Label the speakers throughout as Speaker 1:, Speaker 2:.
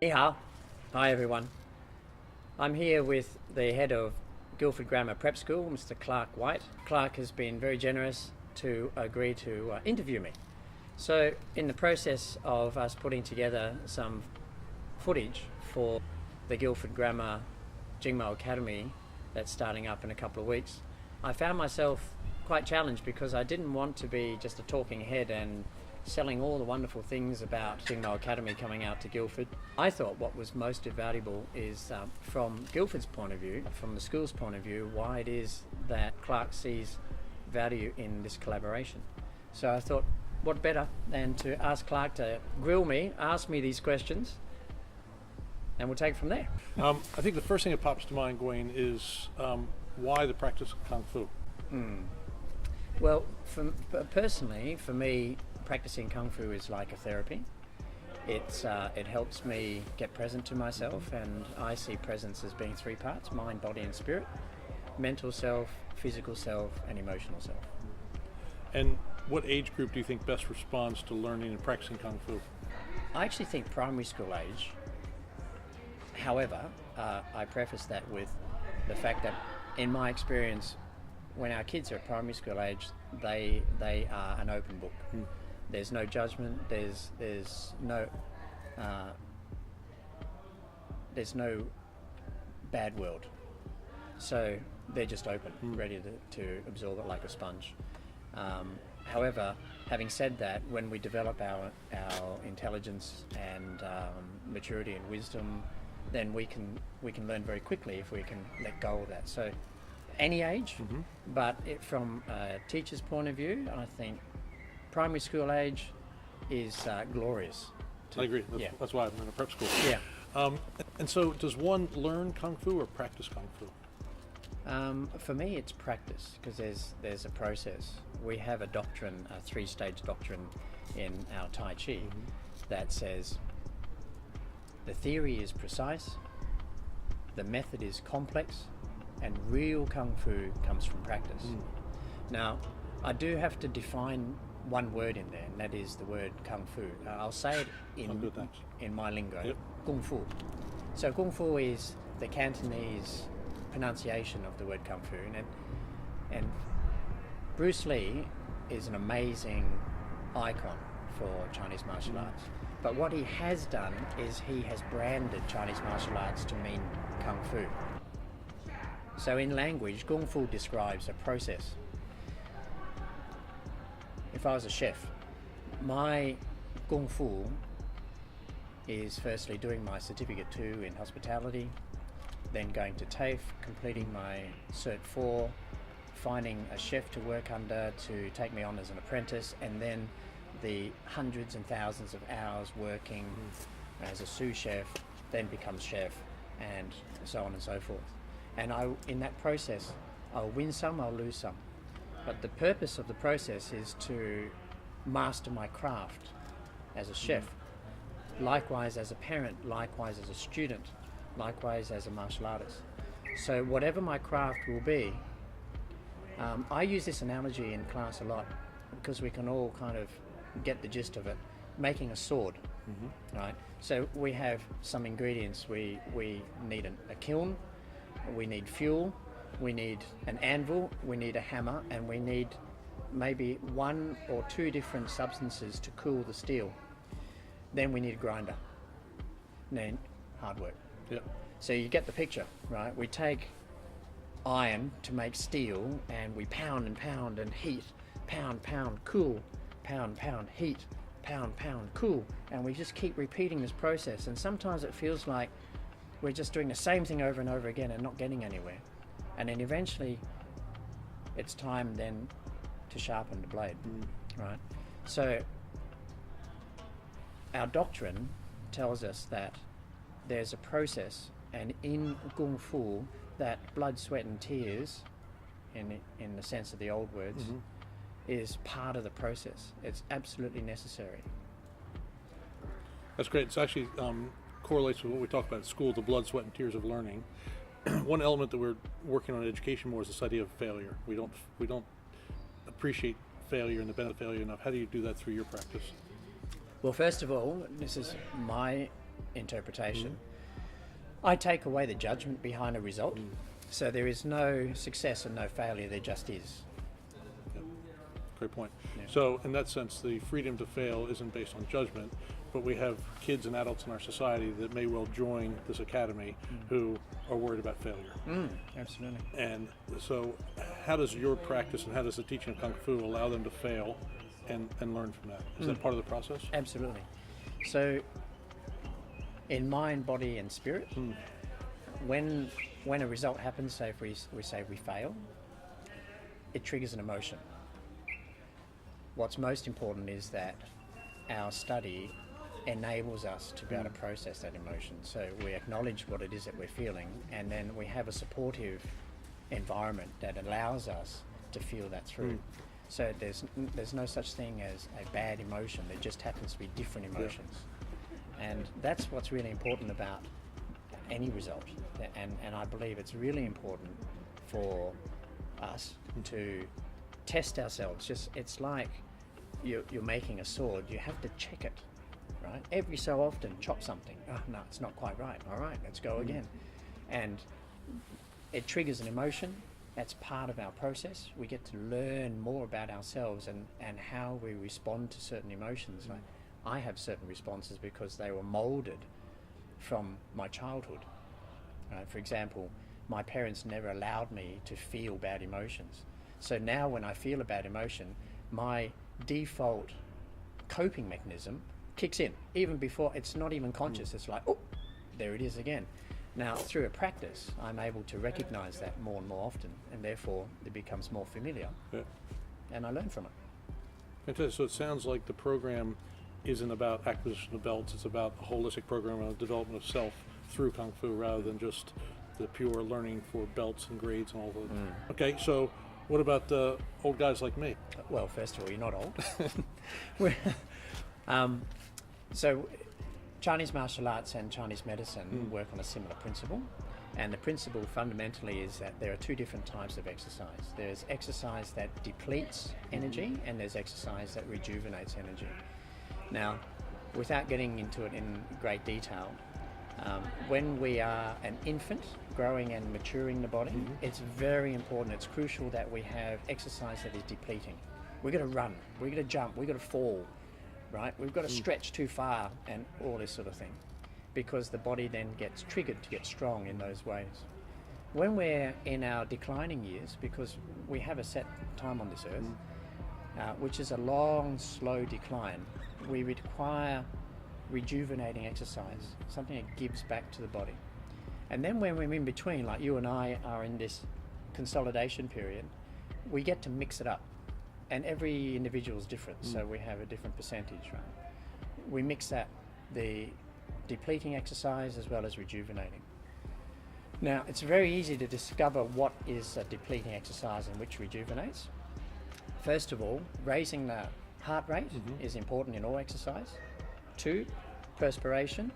Speaker 1: Ni hao. Hi everyone. I'm here with the head of Guildford Grammar Prep School, Mr. Clark Wight. Clark has been very generous to agree to interview me. So in the process of us putting together some footage for the Guildford Grammar Ging Mo Academy that's starting up in a couple of weeks, I found myself quite challenged because I didn't want to be just a talking head and selling all the wonderful things about Ging Mo Academy coming out to Guildford. I thought what was most valuable is from Guildford's point of view, from the school's point of view, why it is that Clark sees value in this collaboration. So I thought, what better than to ask Clark to grill me, ask me these questions, and we'll take it from there.
Speaker 2: I think the first thing that pops to mind, Gawain, is why the practice of kung fu?
Speaker 1: Well, personally, for me, practicing kung fu is like a therapy. It helps me get present to myself, and I see presence as being three parts: mind, body, and spirit. Mental self, physical self, and emotional self.
Speaker 2: And what age group do you think best responds to learning and practicing kung fu?
Speaker 1: I actually think primary school age. However, I preface that with the fact that, in my experience, when our kids are at primary school age, they are an open book. There's no judgment. There's no bad world. So they're just open, ready to absorb it like a sponge. However, having said that, when we develop our intelligence and maturity and wisdom, then we can learn very quickly if we can let go of that. So any age, but from a teacher's point of view, I think primary school age is glorious.
Speaker 2: I agree. That's why I'm in a prep school.
Speaker 1: Yeah.
Speaker 2: And so, does one learn kung fu or practice kung fu?
Speaker 1: For me, it's practice, because there's a process. We have a doctrine, a three-stage doctrine in our taichi that says the theory is precise, the method is complex, and real kung fu comes from practice. Now, I do have to define one word in there, and that is the word kung fu. I'll say it in my lingo, kung fu. So kung fu is the Cantonese pronunciation of the word kung fu, and Bruce Lee is an amazing icon for Chinese martial arts. But what he has done is he has branded Chinese martial arts to mean kung fu. So in language, kung fu describes a process. If I was a chef, my kung fu is firstly doing my Certificate 2 in hospitality, then going to TAFE, completing my Cert 4, finding a chef to work under to take me on as an apprentice, and then the hundreds and thousands of hours working as a sous chef, then becomes chef, and so on and so forth. And in that process, I'll win some, I'll lose some. But the purpose of the process is to master my craft as a chef, likewise as a parent, likewise as a student, likewise as a martial artist. So whatever my craft will be, I use this analogy in class a lot because we can all kind of get the gist of it. Making a sword, right? So we have some ingredients. We need a kiln, we need fuel, we need an anvil, we need a hammer, and we need maybe one or two different substances to cool the steel. Then we need a grinder. Then hard work. So you get the picture, right? We take iron to make steel, and we pound and pound and heat, pound, cool, pound, heat, pound, cool, and we just keep repeating this process. And sometimes it feels like we're just doing the same thing over and over again and not getting anywhere. And then eventually it's time then to sharpen the blade, right? So our doctrine tells us that there's a process, and in kung fu, that blood, sweat and tears, in the sense of the old words, is part of the process. It's absolutely necessary.
Speaker 2: That's great. It's actually correlates with what we talk about at school, the blood, sweat and tears of learning. One element that we're working on in education more is this idea of failure. We don't appreciate failure and the benefit of failure enough. How do you do that through your practice?
Speaker 1: Well, first of all, this is my interpretation. I take away the judgment behind a result. So there is no success and no failure, there just is.
Speaker 2: Great point.
Speaker 1: Yeah.
Speaker 2: So in that sense, the freedom to fail isn't based on judgment, but we have kids and adults in our society that may well join this academy who are worried about failure.
Speaker 1: Absolutely.
Speaker 2: And so how does your practice and how does the teaching of Kung Fu allow them to fail and learn from that? Is that part of the process?
Speaker 1: Absolutely. So in mind, body and spirit, when a result happens, say if we say we fail, it triggers an emotion. What's most important is that our study enables us to be able to process that emotion. So we acknowledge what it is that we're feeling, and then we have a supportive environment that allows us to feel that through. So there's no such thing as a bad emotion. There just happens to be different emotions. And that's what's really important about any result. And I believe it's really important for us to test ourselves. It's like you're making a sword. You have to check it, right? Every so often, chop something. Oh, no, it's not quite right. All right, let's go again. And it triggers an emotion. That's part of our process. We get to learn more about ourselves and how we respond to certain emotions. Like, I have certain responses because they were molded from my childhood. For example, my parents never allowed me to feel bad emotions. So now when I feel a bad emotion, my default coping mechanism kicks in, even before it's not even conscious. It's like, oh, there it is again. Now, through a practice, I'm able to recognize that more and more often, and therefore it becomes more familiar, and I learn from it.
Speaker 2: Fantastic. So it sounds like the program isn't about acquisition of belts, it's about a holistic program of development of self through Kung Fu rather than just the pure learning for belts and grades and all that. Okay, so what about old guys like me?
Speaker 1: Well, first of all, you're not old. So Chinese martial arts and Chinese medicine work on a similar principle, and the principle fundamentally is that there are two different types of exercise. There's exercise that depletes energy, and there's exercise that rejuvenates energy. Now, without getting into it in great detail, when we are an infant growing and maturing the body, it's very important, it's crucial that we have exercise that is depleting. We've got to run, we've got to jump, we've got to fall, right? We've got to stretch too far and all this sort of thing, because the body then gets triggered to get strong in those ways. When we're in our declining years, because we have a set time on this earth, which is a long, slow decline, we require rejuvenating exercise, something that gives back to the body. And then when we're in between, like you and I are in this consolidation period, we get to mix it up. And every individual is different, so we have a different percentage, right? We mix that, the depleting exercise as well as rejuvenating. Now, it's very easy to discover what is a depleting exercise and which rejuvenates. First of all, raising the heart rate is important in all exercise. 2, perspiration,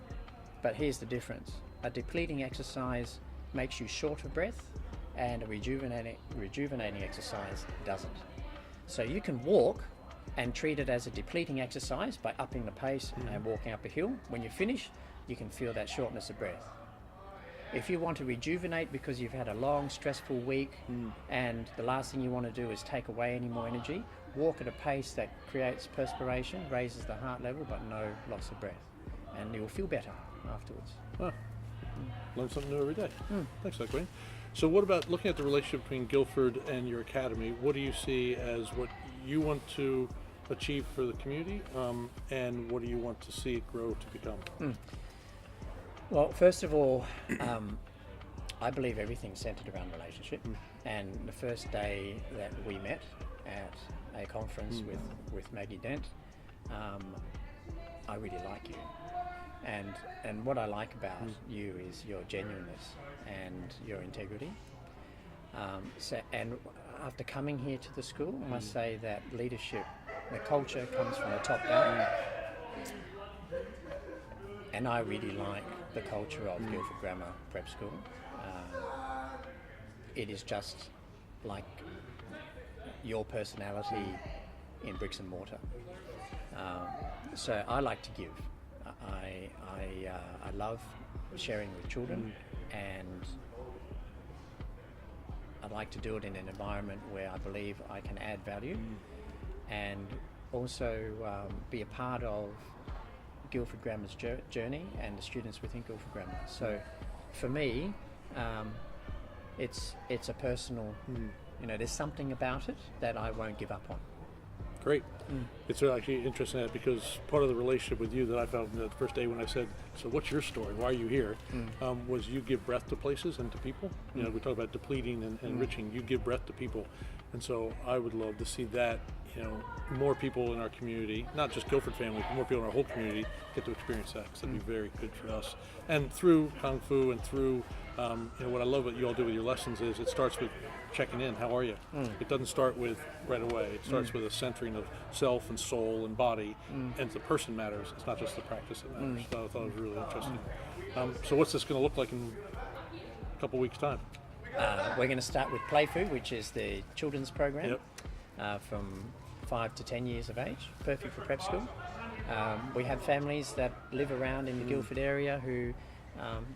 Speaker 1: but here's the difference. A depleting exercise makes you short of breath, and a rejuvenating exercise doesn't. So you can walk and treat it as a depleting exercise by upping the pace and walking up a hill. When you finish, you can feel that shortness of breath. If you want to rejuvenate because you've had a long, stressful week and the last thing you want to do is take away any more energy, walk at a pace that creates perspiration, raises the heart level, but no loss of breath. And you'll feel better afterwards.
Speaker 2: Learn something new every day. Thanks, Dr. Wayne. So what about looking at the relationship between Guildford and your academy? What do you see as what you want to achieve for the community, and what do you want to see it grow to become?
Speaker 1: Well, first of all, I believe everything's centered around relationship. And the first day that we met at a conference with Maggie Dent, I really like you. And what I like about you is your genuineness and your integrity. And after coming here to the school, I must say that leadership, the culture comes from the top down. And I really like the culture of Guildford Grammar Prep School. It is just like your personality in bricks and mortar. So I like to give. I love sharing with children, and I'd like to do it in an environment where I believe I can add value, and also be a part of Guildford Grammar's journey and the students within Guildford Grammar. So for me, it's a personal, there's something about it that I won't give up on.
Speaker 2: Great. It's actually interesting that, because part of the relationship with you that I felt the first day when I said, so what's your story? Why are you here? Was you give breath to places and to people. We talk about depleting and enriching. You give breath to people. And so I would love to see that, more people in our community, not just Guildford family, but more people in our whole community get to experience that, because that'd be very good for us. And through Kung Fu and through, what I love what you all do with your lessons is it starts with checking in. How are you? It doesn't start with right away. It starts with a centering of self and soul and body, and the person matters. It's not just the practice that matters. So I thought it was really interesting. So what's this going to look like in a couple weeks' time?
Speaker 1: We're going to start with Playfu, which is the children's program, from 5 to 10 years of age, perfect for prep school. We have families that live around in the Guildford area who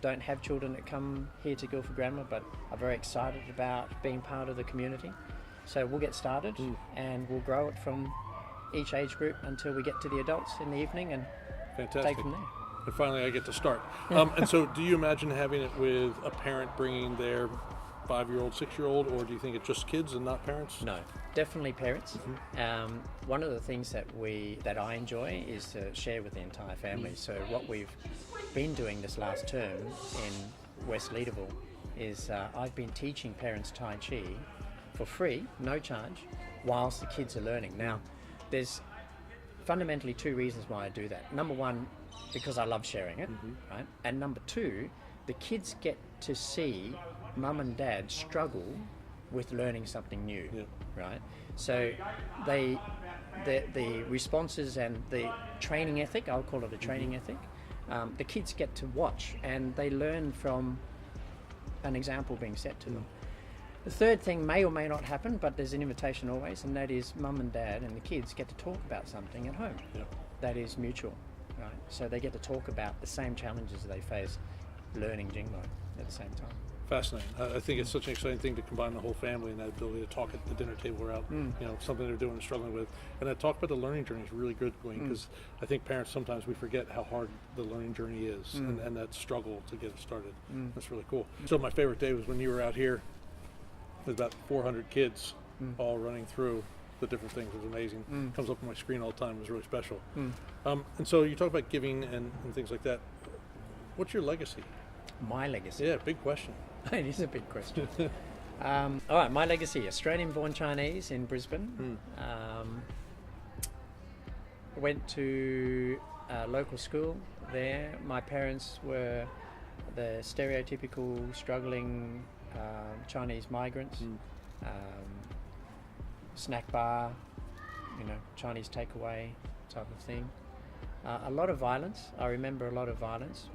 Speaker 1: don't have children that come here to Guildford Grammar, but are very excited about being part of the community. So we'll get started, and we'll grow it from each age group until we get to the adults in the evening, and take from there.
Speaker 2: And finally I get to start. And so do you imagine having it with a parent bringing their 5-year-old, 6-year-old, or do you think it's just kids and not parents?
Speaker 1: No, definitely parents. One of the things that I enjoy is to share with the entire family. So what we've been doing this last term in West Leederville is I've been teaching parents Tai Chi for free, no charge, whilst the kids are learning. Now, there's fundamentally 2 reasons why I do that. Number one, because I love sharing it, right? And number 2, the kids get to see mum and dad struggle with learning something new, right? So the responses and the training ethic, I'll call it a training ethic, the kids get to watch, and they learn from an example being set to them. The third thing may or may not happen, but there's an invitation always, and that is mum and dad and the kids get to talk about something at home. That is mutual, right? So they get to talk about the same challenges they face learning Ging Mo at the same time.
Speaker 2: Fascinating. I think it's such an exciting thing to combine the whole family and that ability to talk at the dinner table or out, something they're doing and struggling with. And that talk about the learning journey is really good, because I think parents, sometimes we forget how hard the learning journey is, and that struggle to get it started. That's really cool. So my favorite day was when you were out here with about 400 kids all running through the different things. It was amazing. Comes up on my screen all the time. It was really special. And so you talk about giving and things like that. What's your legacy?
Speaker 1: My legacy?
Speaker 2: Yeah, big question.
Speaker 1: It is a big question. All right, my legacy: Australian-born Chinese in Brisbane. Went to a local school there. My parents were the stereotypical struggling Chinese migrants. Snack bar, Chinese takeaway type of thing. A lot of violence. I remember a lot of violence.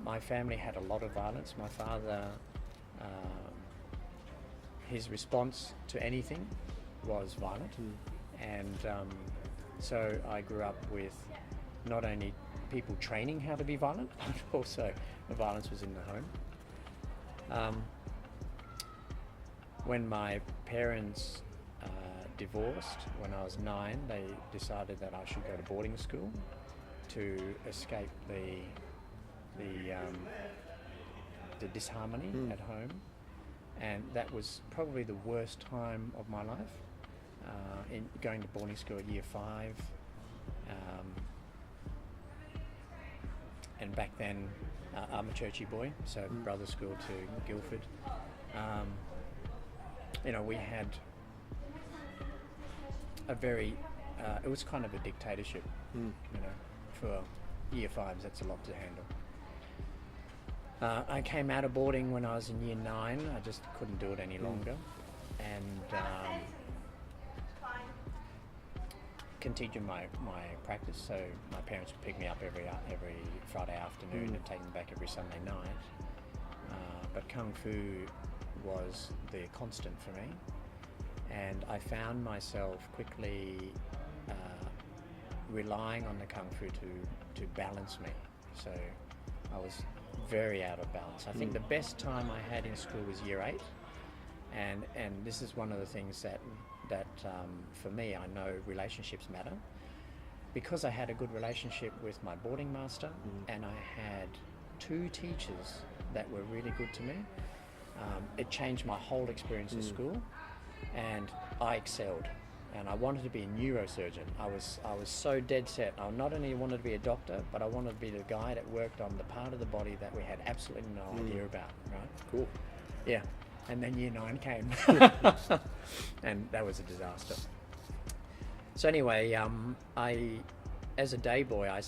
Speaker 1: My family had a lot of violence. My father, his response to anything was violent. And so I grew up with not only people training how to be violent, but also the violence was in the home. When my parents divorced when I was 9, they decided that I should go to boarding school to escape the disharmony at home, and that was probably the worst time of my life. In going to boarding school at year 5, and back then I'm a churchy boy, so brother school to Guildford. We had a very it was kind of a dictatorship. For year 5s, that's a lot to handle. I came out of boarding when I was in year 9. I just couldn't do it any longer, and continued my practice. So my parents would pick me up every Friday afternoon and take me back every Sunday night. But Kung Fu was the constant for me, and I found myself quickly relying on the kung fu to balance me. So I was very out of balance. I think the best time I had in school was year 8, and this is one of the things that for me, I know relationships matter. Because I had a good relationship with my boarding master, and I had 2 teachers that were really good to me, it changed my whole experience at school, and I excelled. And I wanted to be a neurosurgeon. I was so dead set. I not only wanted to be a doctor, but I wanted to be the guy that worked on the part of the body that we had absolutely no idea about, right?
Speaker 2: Cool.
Speaker 1: Yeah. And then year 9 came. And that was a disaster. So anyway, as a day boy, I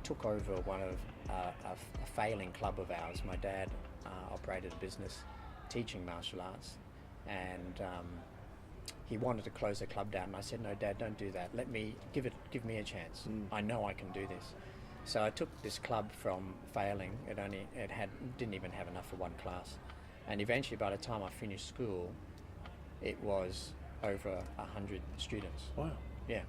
Speaker 1: took over one of a failing club of ours. My dad operated a business teaching martial arts, and he wanted to close the club down. And I said, "No, Dad, don't do that. Give me a chance. I know I can do this." So I took this club from failing. It didn't even have enough for one class, and eventually, by the time I finished school, it was over 100 students.
Speaker 2: Wow.
Speaker 1: Yeah.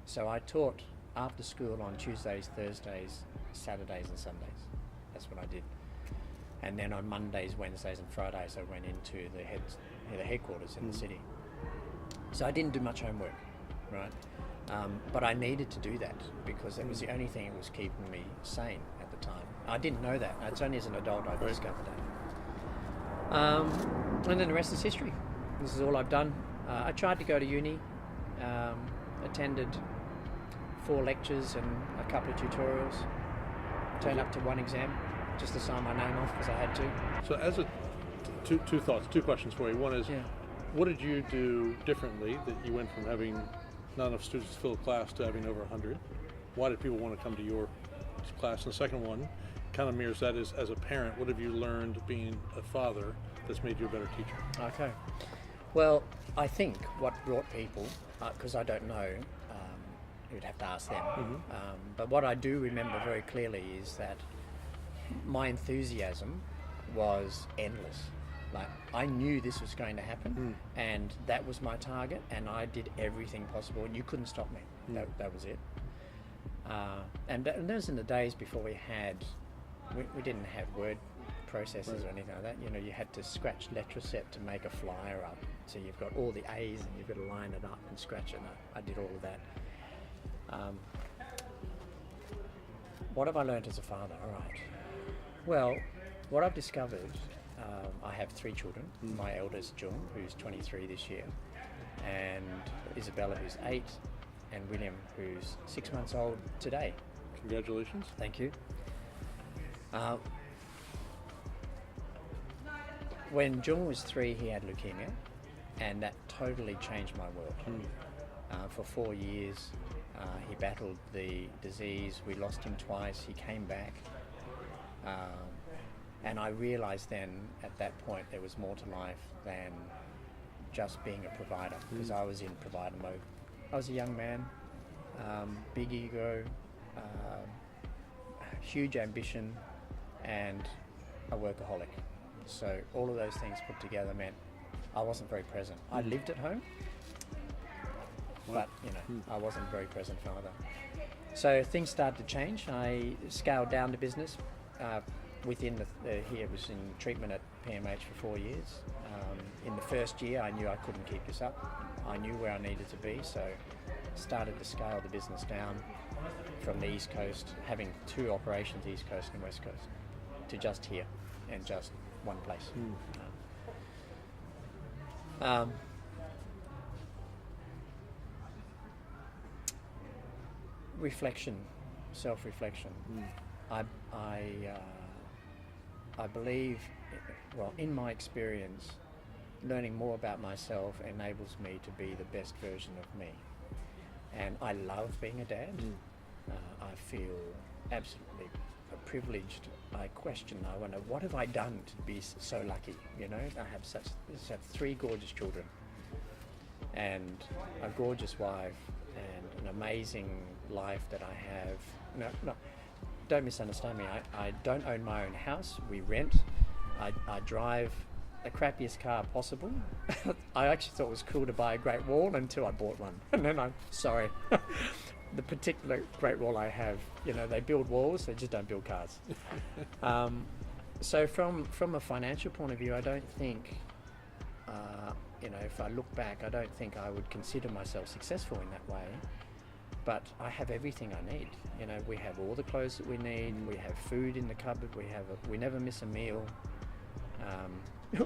Speaker 1: So I taught after school on Tuesdays, Thursdays, Saturdays and Sundays. That's what I did. And then on Mondays, Wednesdays and Fridays I went into the headquarters in the city. So I didn't do much homework, right? But I needed to do that because it was the only thing that was keeping me sane at the time. I didn't know that. It's only as an adult I discovered that. And then the rest is history. This is all I've done. I tried to go to uni, attended 4 lectures and a couple of tutorials, turned up to 1 exam just to sign my name off because I had to.
Speaker 2: So two questions for you. One is, what did you do differently that you went from having not enough students to fill a class to having over 100? Why did people want to come to your class? And the second one kind of mirrors that, is as a parent, what have you learned being a father that's made you a better teacher?
Speaker 1: Okay. Well, I think what brought people, because I don't know, you'd have to ask them, but what I do remember very clearly is that my enthusiasm was endless. Like, I knew this was going to happen, and that was my target, and I did everything possible, and you couldn't stop me. That was it. And that was in the days before we didn't have word processors or anything like that. You know, you had to scratch Letraset to make a flyer up. So you've got all the A's and you've got to line it up and scratch it. And I did all of that. What have I learned as a father? All right. Well, what I've discovered, I have 3 children. My eldest, Jung, who's 23 this year, and Isabella, who's 8, and William, who's 6 months old today.
Speaker 2: Congratulations.
Speaker 1: Thank you. When Jung was 3, he had leukemia, and that totally changed my world. For 4 years, he battled the disease. We lost him twice. He came back. And I realized then, at that point, there was more to life than just being a provider, because I was in provider mode. I was a young man, big ego, huge ambition, and a workaholic. So all of those things put together meant I wasn't very present. I lived at home, but I wasn't a very present father. So things started to change. I scaled down the business. Within he was in treatment at PMH for 4 years. In the first year, I knew I couldn't keep this up. I knew where I needed to be, so started to scale the business down from the East Coast, having 2 operations, East Coast and West Coast, to just here and just one place. Reflection, self-reflection. I believe, well, in my experience, learning more about myself enables me to be the best version of me. And I love being a dad. I feel absolutely privileged. I question, I wonder, what have I done to be so lucky? You know, I have 3 gorgeous children and a gorgeous wife and an amazing life that I have. No, don't misunderstand me. I don't own my own house. We rent. I drive the crappiest car possible. I actually thought it was cool to buy a Great Wall until I bought one. And then I'm sorry. the particular Great Wall I have, you know, they build walls, they just don't build cars. So from a financial point of view, I don't think, you know, if I look back, I don't think I would consider myself successful in that way. But I have everything I need. You know, we have all the clothes that we need. We have food in the cupboard. We never miss a meal.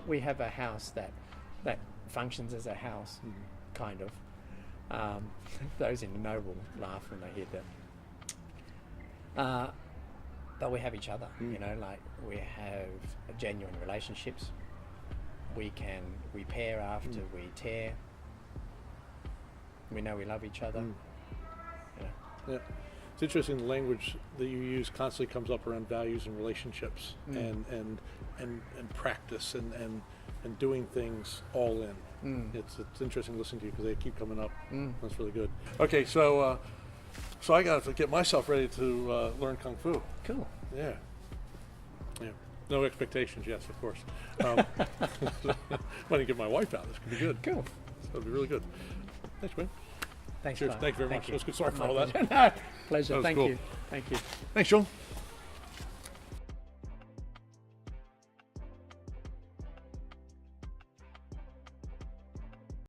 Speaker 1: We have a house that functions as a house, kind of. Those in the know will laugh when they hear that. But we have each other. You know, like we have genuine relationships. We can repair after we tear. We know we love each other.
Speaker 2: Yeah, it's interesting. The language that you use constantly comes up around values and relationships, and practice and doing things all in. It's interesting listening to you because they keep coming up. That's really good. Okay, so I got to get myself ready to learn kung fu.
Speaker 1: Cool.
Speaker 2: Yeah. No expectations, yes, of course. Might get my wife out. This could be good.
Speaker 1: Cool.
Speaker 2: That'll be really good. Thanks, man.
Speaker 1: Thanks.
Speaker 2: Cheers.
Speaker 1: Clark.
Speaker 2: Thank you very much.
Speaker 1: You.
Speaker 2: That's good. Sorry for
Speaker 1: My
Speaker 2: all that.
Speaker 1: pleasure. No, pleasure.
Speaker 2: That was
Speaker 1: Thank
Speaker 2: cool.
Speaker 1: you. Thank you.
Speaker 2: Thanks, John.